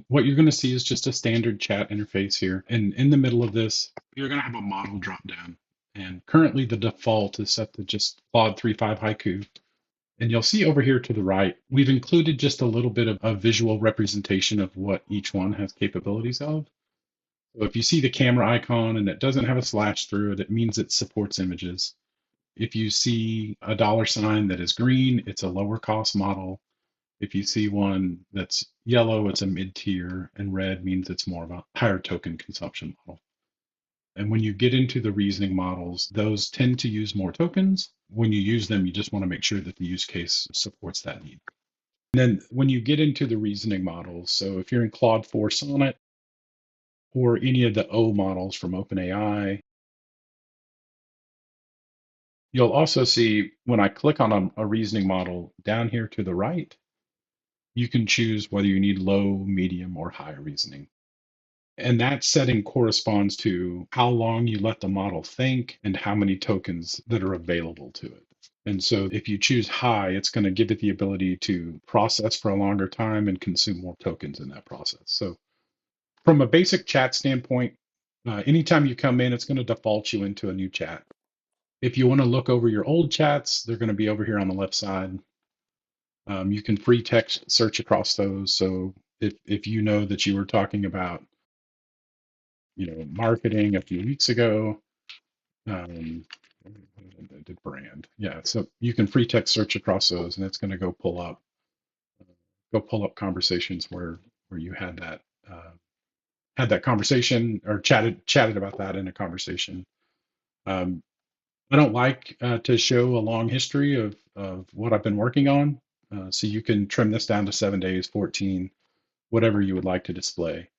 What you're going to see is just a standard chat interface here. And in the middle of this, you're going to have a model drop down. And currently the default is set to just Claude 3.5 Haiku. And you'll see over here to the right, we've included just a little bit of a visual representation of what each one has capabilities of. So if you see the camera icon and it doesn't have a slash through it, it means it supports images. If you see a $ that is green, it's a lower cost model. If you see one that's yellow, it's a mid-tier, and red means it's more of a higher token consumption model. And when you get into the reasoning models, those tend to use more tokens. When you use them, you just want to make sure that the use case supports that need. And then when you get into the reasoning models, so if you're in Claude 4 Sonnet or any of the O models from OpenAI, you'll also see when I click on a reasoning model down here to the right, you can choose whether you need low, medium, or high reasoning. And that setting corresponds to how long you let the model think and how many tokens that are available to it. And so if you choose high, it's going to give it the ability to process for a longer time and consume more tokens in that process. So from a basic chat standpoint, anytime you come in, it's going to default you into a new chat. If you want to look over your old chats, they're going to be over here on the left side. You can free text search across those. So if you know that you were talking about, marketing a few weeks ago, I did brand. Yeah, so you can free text search across those, and it's going to go pull up conversations where you had that conversation or chatted about that in a conversation. Um, I don't like to show a long history of what I've been working on, so you can trim this down to 7 days, 14, whatever you would like to display.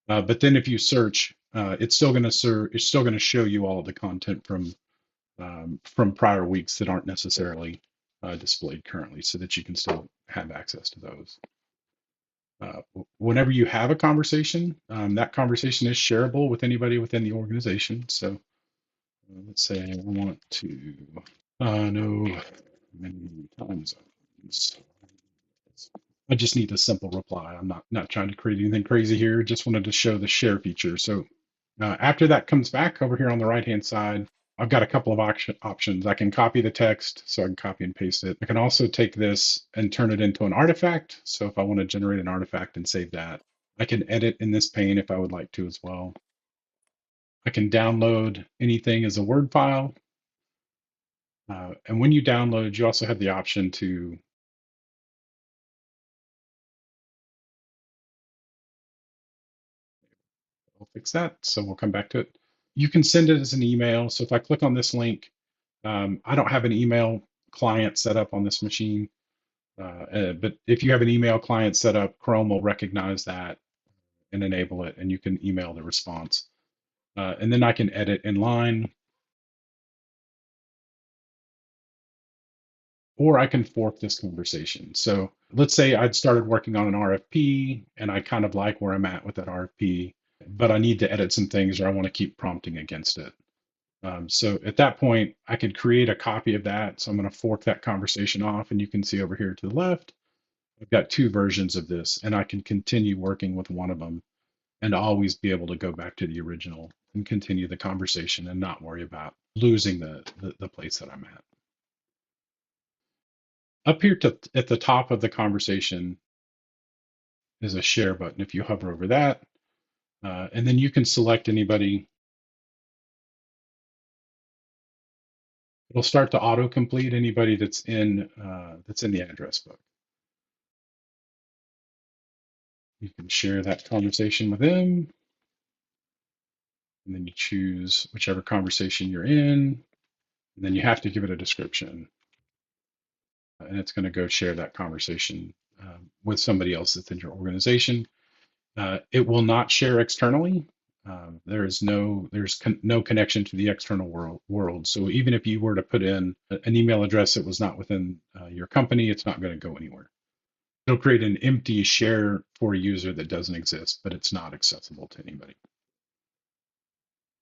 But then if you search, it's still going to show you all of the content from prior weeks that aren't necessarily displayed currently, so that you can still have access to those. Whenever you have a conversation, that conversation is shareable with anybody within the organization. So let's say I want to know many time zones. I just need a simple reply. I'm not trying to create anything crazy here. Just wanted to show the share feature. So after that comes back over here on the right-hand side, I've got a couple of options. I can copy the text, so I can copy and paste it. I can also take this and turn it into an artifact. So if I want to generate an artifact and save that, I can edit in this pane if I would like to as well. I can download anything as a Word file. And when you download, you also have the option to I'll fix that. So we'll come back to it. You can send it as an email. So if I click on this link, I don't have an email client set up on this machine. But if you have an email client set up, Chrome will recognize that and enable it, and you can email the response. And then I can edit in line, or I can fork this conversation. So let's say I'd started working on an RFP and I kind of like where I'm at with that RFP, but I need to edit some things or I want to keep prompting against it. So at that point, I could create a copy of that. So I'm going to fork that conversation off, and you can see over here to the left, I've got two versions of this, and I can continue working with one of them and always be able to go back to the original and continue the conversation and not worry about losing the place that I'm at. Up here at the top of the conversation is a share button. If you hover over that, and then you can select anybody. It'll start to autocomplete anybody that's in the address book. You can share that conversation with them, and then you choose whichever conversation you're in, and then you have to give it a description, and it's going to go share that conversation with somebody else that's in your organization. It will not share externally. There's no connection to the external world. So even if you were to put in an email address that was not within your company, it's not going to go anywhere. It'll create an empty share for a user that doesn't exist, but it's not accessible to anybody.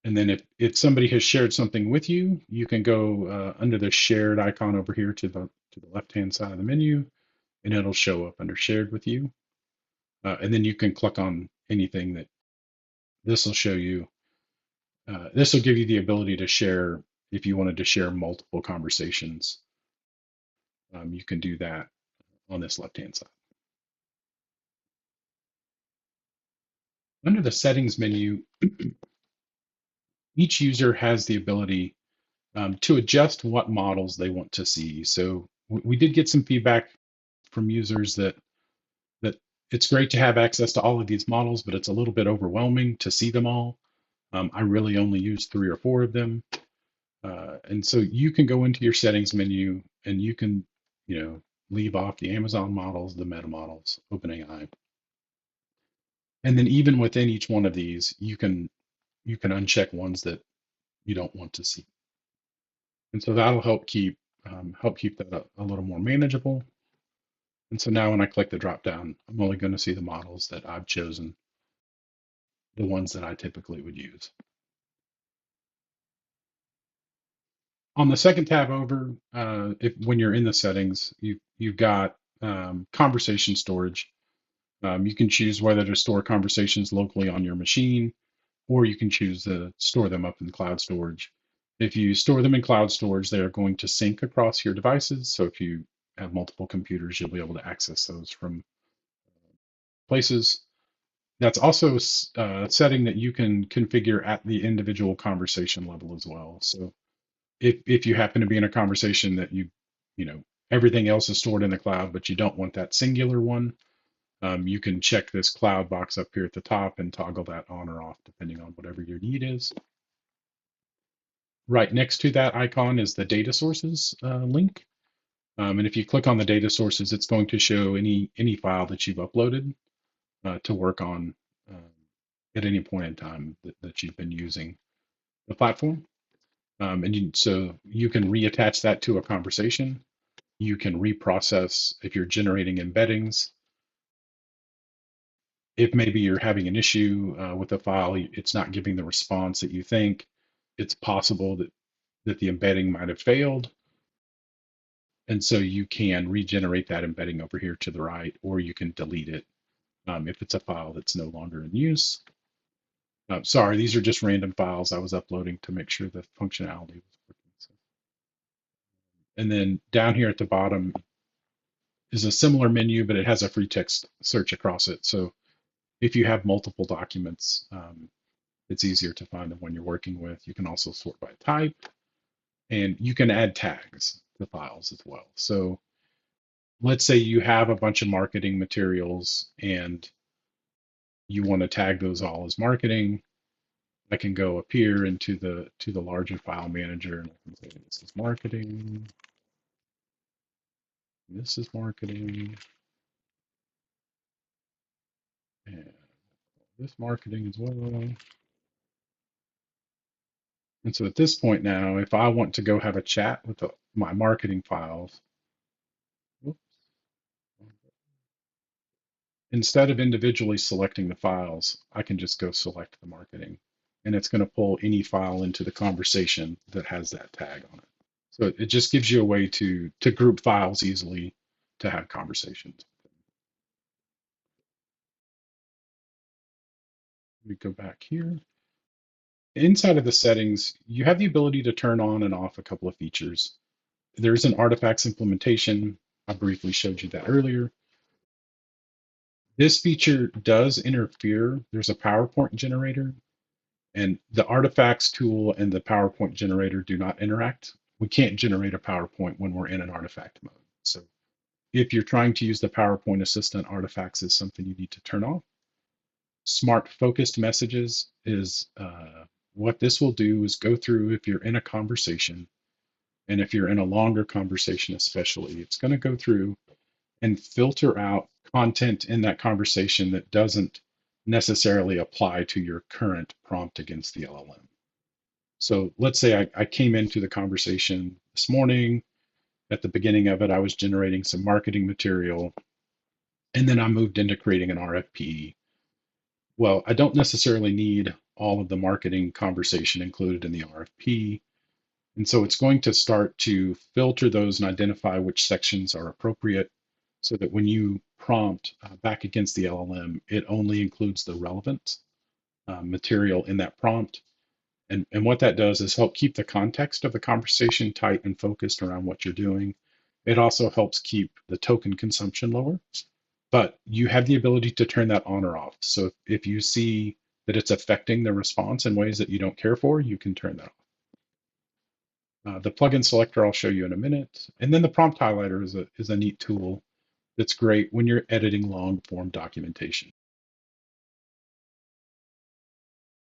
And then if somebody has shared something with you, you can go under the shared icon over here to the left-hand side of the menu, and it'll show up under shared with you. and then you can click on anything that this will show you. This will give you the ability to share if you wanted to share multiple conversations. You can do that on this left-hand side. Under the settings menu, each user has the ability to adjust what models they want to see. So we did get some feedback from users that it's great to have access to all of these models, but it's a little bit overwhelming to see them all. I really only use 3 or 4 of them. And so you can go into your settings menu and you can, leave off the Amazon models, the Meta models, OpenAI. And then even within each one of these, you can uncheck ones that you don't want to see. And so that'll help keep that a little more manageable. And so now when I click the drop down, I'm only going to see the models that I've chosen, the ones that I typically would use. On the second tab over, when you're in the settings, you've got conversation storage. You can choose whether to store conversations locally on your machine, or you can choose to store them up in cloud storage. If you store them in cloud storage, they are going to sync across your devices. So if you have multiple computers, you'll be able to access those from places. That's also a setting that you can configure at the individual conversation level as well. So if you happen to be in a conversation that everything else is stored in the cloud, but you don't want that singular one, you can check this cloud box up here at the top and toggle that on or off depending on whatever your need is. Right next to that icon is the data sources link. And if you click on the data sources, it's going to show any file that you've uploaded to work on at any point in time that you've been using the platform. So you can reattach that to a conversation. You can reprocess if you're generating embeddings. If maybe you're having an issue with a file, it's not giving the response that you think, it's possible that the embedding might have failed. And so you can regenerate that embedding over here to the right, or you can delete it if it's a file that's no longer in use. Sorry, these are just random files I was uploading to make sure the functionality was working. So. And then down here at the bottom is a similar menu, but it has a free text search across it. So if you have multiple documents, it's easier to find the one you're working with. You can also sort by type, and you can add tags to files as well. So let's say you have a bunch of marketing materials and you want to tag those all as marketing. I can go up here into the larger file manager and I can say this is marketing. This is marketing. And this marketing as well. And so at this point now, if I want to go have a chat with my marketing files, whoops, instead of individually selecting the files, I can just go select the marketing. And it's going to pull any file into the conversation that has that tag on it. So it just gives you a way to group files easily to have conversations. We go back here. Inside of the settings, you have the ability to turn on and off a couple of features. There's an artifacts implementation. I briefly showed you that earlier. This feature does interfere. There's a PowerPoint generator, and the artifacts tool and the PowerPoint generator do not interact. We can't generate a PowerPoint when we're in an artifact mode. So if you're trying to use the PowerPoint assistant, artifacts is something you need to turn off. Smart focused messages is what this will do is go through if you're in a conversation, and if you're in a longer conversation especially, it's going to go through and filter out content in that conversation that doesn't necessarily apply to your current prompt against the LLM. So let's say I came into the conversation this morning. At the beginning of it, I was generating some marketing material, and then I moved into creating an RFP. Well, I don't necessarily need all of the marketing conversation included in the RFP. And so it's going to start to filter those and identify which sections are appropriate so that when you prompt back against the LLM, it only includes the relevant material in that prompt. And what that does is help keep the context of the conversation tight and focused around what you're doing. It also helps keep the token consumption lower, but you have the ability to turn that on or off. So if you see that it's affecting the response in ways that you don't care for, you can turn that off. The plugin selector I'll show you in a minute. And then the prompt highlighter is a neat tool that's great when you're editing long form documentation.